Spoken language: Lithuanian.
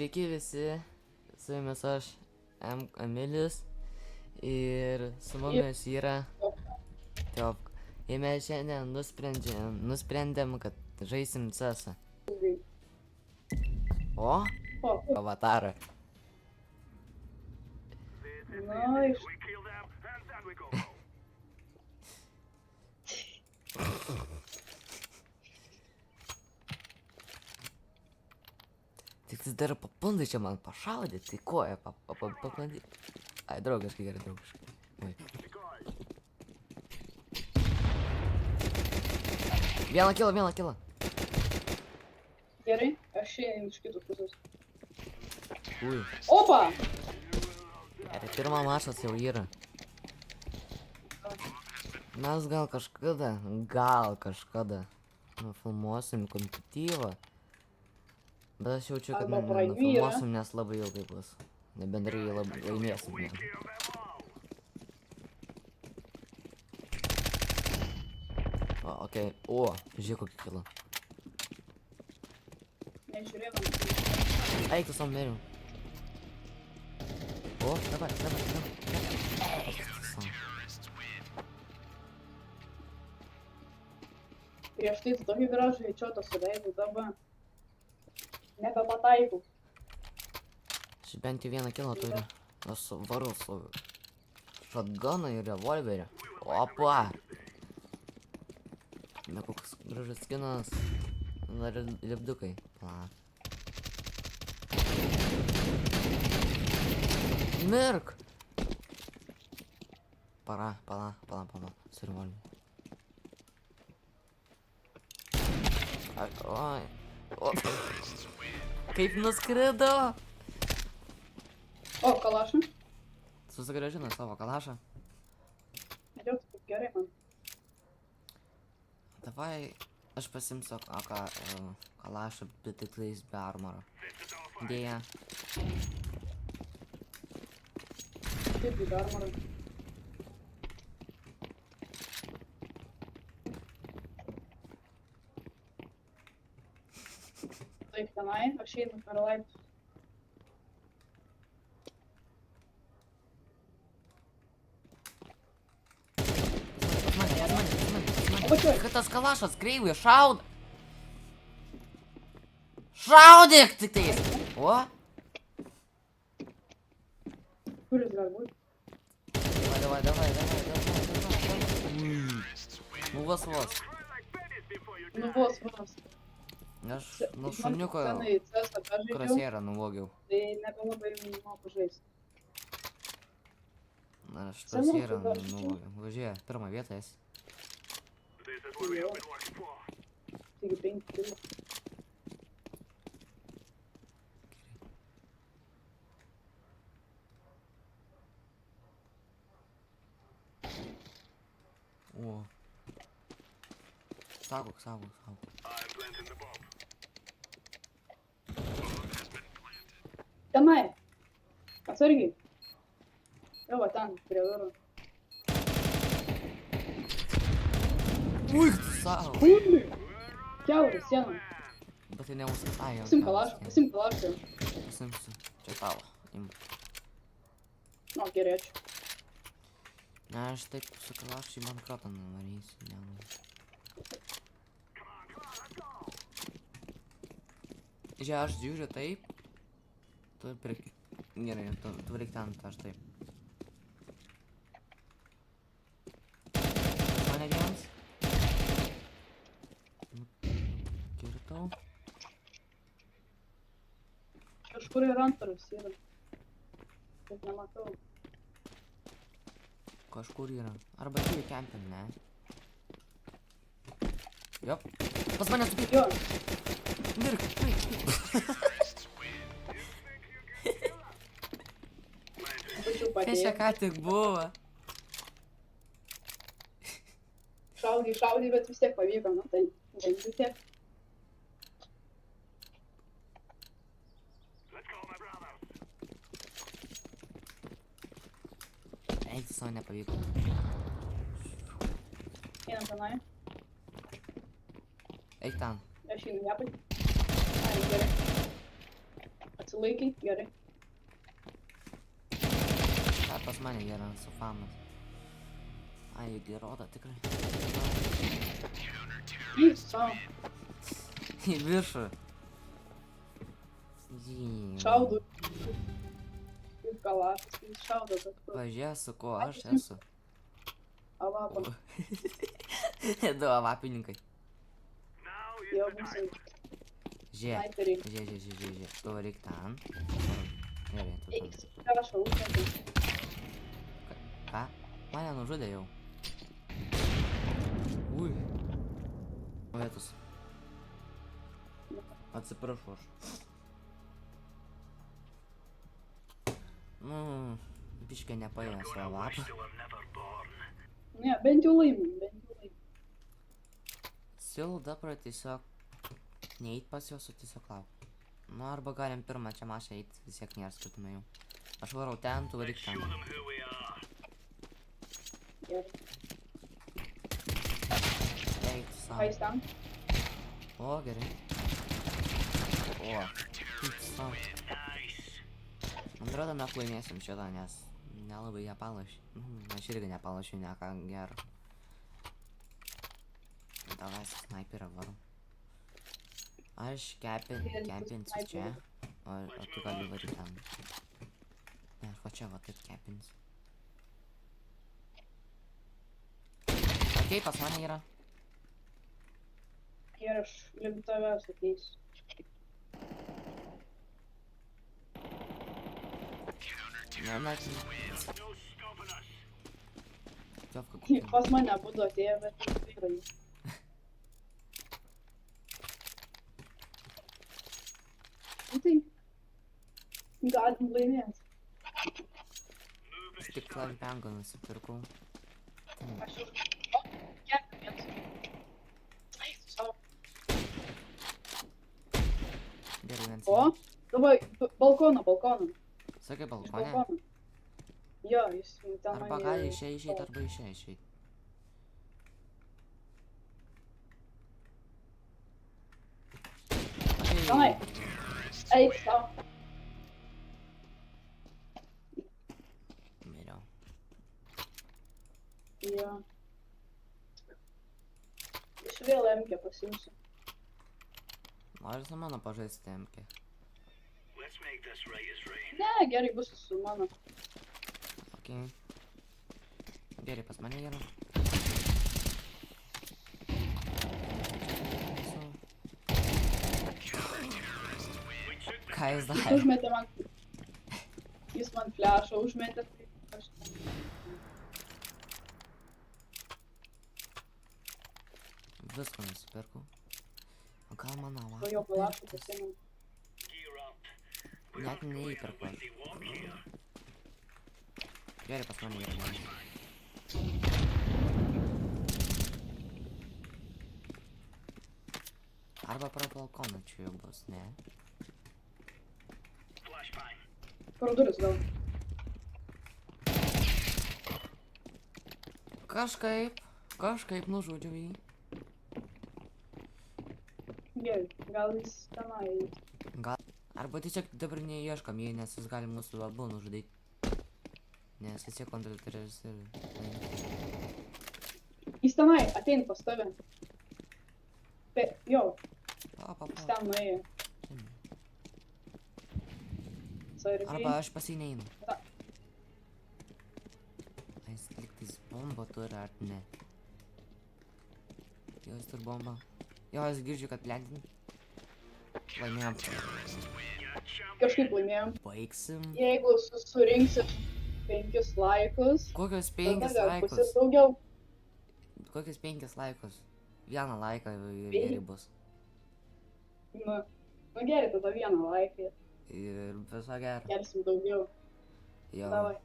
Sveiki visi, su jumis aš, Emilis, ir su mumis yra Teopk. Ir mes šiandien nusprendėm, kad žaisim CS. O? Avatarą. Nice. Tik tai dar papundai čia man pašaudyti, tai koją papandyti. Ai, draugiškai, gerai, draugiškai. Oi. Vieną kilą. Gerai, aš šiandien iš kitos pusės. Ui. Opa! Tai pirmą mačas jau yra. Mes gal kažkada nufilmuosim kompetityvą. Bet aš jaučiu, kad nufilmuosim, nes labai ilgai bus. Nebendrai laimėsim. O, okei. O, žiūrėk kokį kilą. Nežiūrėjom. Eik tu sam meriu. O, давай. Prieš tai tu tokį gražų headshotą suleidai, dabar nebepataikau. Aš bent jau vieną kilą turiu. Aš varu su shotguną ir revolverį. Opa! Ne koks gražus skinas. Dar ir lipdukai. Mirk! Pala. Su revolveriu. Oi. O. Kaip nuskrido? O, kalašą? Susigrąžino savo kalašą. Medžiauks, kaip gerai man. Davai, aš pasimsiu kalašą, bet tik tais be armoro. Dėja. Taip, į armorą. Taip, tenai, aš einu per laiptus. Kad tas kalašas kreivai šauda. Šaudyk tik tais. O? Kuris gali būti? Давай. Nu vos. Nu, vos. Aš nuo šuniuko Senai CS-ą peržaidžiau, krasierą nuvogiau. tai nebelabai moku žaisti. Aš krasierą nuvogiau. Važiuoja, pirmą vietą esi. Jo. Taigi 5 kilų. O. Saugok. Tenai. Atsargiai. Jo, va ten, prie durų. Ui, tu savo. Ui! Kiaurė siena. Bet tai ne mūsų. Ai, jau. Pasim kalašą. Pasimsiu. Čia tavo. Imk. Nu, gerai, ačiū. Ne, aš taip su kalašai bankrotą nuvarysiu. Žiūrėk, aš žiūriu taip. Tu prik... Gerai, tu reik ten, aš taip. Mane vienas. Kirtau. Kažkur ir antras yra. Bet nematau. Kažkur yra. Arba turi kempin, ne? Jop. Pas mane supyk. Jo. Mirk. Pačiu Kas čia padėjau. ką tik buvo? Šaudai, bet vis tiek pavyko, nu tai. Vis tiek. Eik, tu savo nepavyko. Einam tenai. Eik ten. Aš einu nepavyko. Ai, gerai. Atsilaikai, gerai. Ta pas mane yra su famas. Ai, geroda tikrai. Į savo. Į viršų. Šaudau. Kaip kalašas, kai jis šaudo, bet kur. Pažiūrėk, su kuo aš esu. Avapam. Du avapininkai. Jau būsim Žiūrėk. snaiperiai. Žiūrėk. Tu varyk ten. Gerai, tu Eik, ten. prašau, užmėtai. Ką? Mane nužudė jau. Ui. Vietus. Atsiprašau aš. Biškė nepaėjo savo lapą. Ne, bent jau laimim, bent jau laimim. Sil dabar tiesiog neeit pas juos, o tiesiog lauk. Nu, arba galim pirmą čia mašą eit, vis tiek nėra skirtumai jau. Aš varau ten, tu varyk ten. Gerai. Eik tu Ką jis savo. ten? O, gerai. O, kaip savo. Man atrodo, mes laimėsim šitą, nes nelabai ją palašį. Aš irgi nepalašiu, ne ką gero. Davai su snaiperio varu. Aš kepinsiu čia, o tu gali varyti ten. Ne, aš va čia va taip kepinsiu. Okei, pas mane yra. Ir aš link tavęs ateisiu. Ne, Tiovka Pas kupina. mane būdu atėjo, bet vyrai. Nu tai, galim laimėti. Tik flashbangą nusipirkau. Aš jau... O, kepinės. Ai, savo. Gerai, vien O, davai, balkoną. Sakai Iš balkonė? balkono. Jo, jis ten Arba gali iš čia išeit, arba iš čia išeit. Ai, eik savo. Miriau. Jo. Aš vėl MK pasiimsiu. Nori su mano pažaisti MK? Ne, gerai bus su mano. Okei. Gerai, pas mane yra. Ką jis darė? Užmetė man. Jis man flešą užmetė. Tai aš... Visko nusipirkau. O gal mano Po lapą? jo palašą pasiėmiau. Net neįperku. Gerai, pas mane yra gerai. Arba pro balkoną čia jau bus, ne? Pro duris gal. Kažkaip nužudžiau jį. Gerai, gal jis tenai. Gal. Arba tiesiog dabar neieškam jį, nes jis gali mūsų abu nužudyti. Nes vis tiek kontrateris ir... Jis tenai, atein pas tave. Jo, jis Pa. ten nuėjo. Sargiai. Arba aš pas jį neinu. Na. Jis liktais bombą turi, ar ne? Jo, jis turi bombą. Jo, jis girdžiu, kad plendin. Laimėjom. Kažkaip laimėjom. Baigsim. Jeigu surinksit 5 laikus, Kokios tada 5 gal bus ir laikus? daugiau. Kokios 5 laikus? Vieną laiką ir gerai bus. Nu gerai, tada vieną laiką. Ir viso gero. Kelsim daugiau. Jo. Davai.